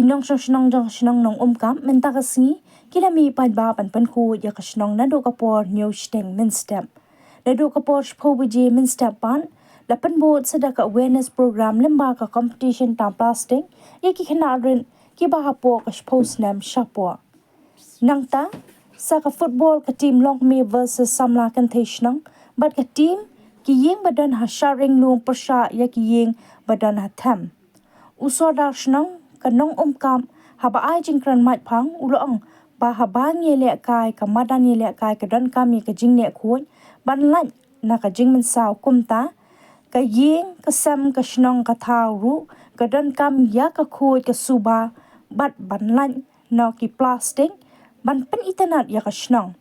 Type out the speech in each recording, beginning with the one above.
Inong shnong jong shnong nong kam menta kasngi kilami padba pan khu ya kashnong na do kapor new steng min step. Na do kapor shpobuji min step pan lapan bot sadaka awareness program lemba ka competition ta plastic yaki khana rin ki ba hapo ka post nam shapo. Nangta sa ka football ka team Longme versus Samla kan thishnang but ka team ki yeng badan ha sharing lung persha yaki yeng badan ha tham. Usodar shnang kanong kam haba ai jingkran mat phang ulong ba haba nge le kai ka madan nge le kai ka dan kami ka jing ne khoi ban lan na ka jing min saw kumta ka yeng ka sam ka shnong ka thau ru ka dan kam ya ka khoi ka suba bat ban lan na ki plastic ban pen internet ya ka shnong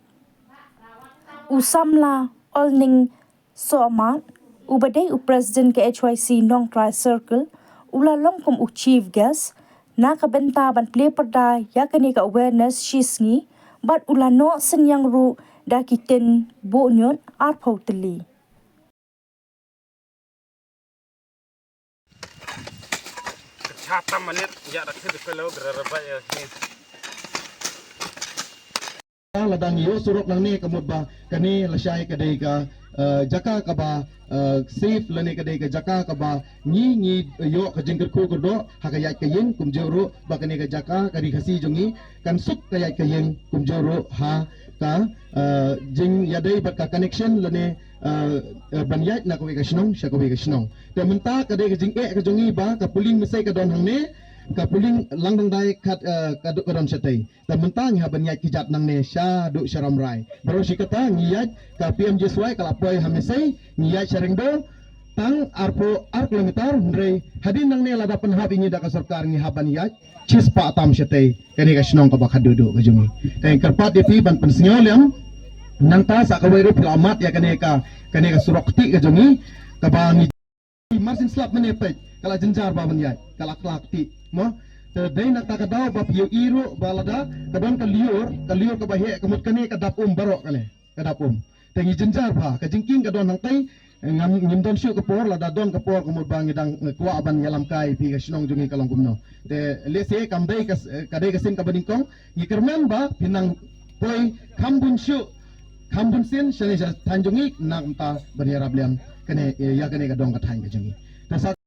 usamla olning somat ubadai u president ka HYC nong try circle ula long kum u chief guest na ka benta ban play perda ya kani ka awareness shisngi bat ula no senyang ru da kiten bo nyon ar pautli Chata manit ya da khid pelo graraba ya ladang yo surok nang ni kamut ba kani lasai kadai ka jaka ka ba safe lani kadai ka jaka ka ba ni yo ka jingkar ko gordo hakayat ka yin kum joro ba kani ka jaka kari khasi jongi kan suk kayat ka yin kum joro ha ka jing yadai ba ka connection lani banyat na ko ka shnong sha ko ka shnong te menta kadai ka jing e ka jongi ba ka puling misai ka don hang ne ka puling langdang dai kat kaduk kadon setai ta mentang ha banyat kijat nang ne sha du sharam rai baro sikata ngiyat ka PMJ swai kala poi hamisai ngiyat sharing do tang arpo ar kilometer ndrei hadin nang ne lada pen hab ingi da ka sarkar ngi haban yat chis pa tam setai kani ka shnong ka ba khadudu ka jungi tai karpat depi ban pen singolem nang ta sa ka wairu pelamat ya kani ka surokti ka jungi ka ba ngi marsin slap menepet kala jenjar ba menyat kala klak ti mo te dai nak ta daw ba piyo iro balada kadon ka liur ka bahe kamut kani ka dapum baro kale ka dapum te ngi jenjar ba ka jingking ka don nang tai ngim don syu ka por lada don ka por kamut bang dang kwa aban ngalam kai pi ka shnong jungi kalong kumno te lese kam dai ka dai ka sin ka badingkong ngi kermen ba pinang poi kambun sin shani tanjungi nak ta bani rabliam kane ya kane ka dong ka thang ka jungi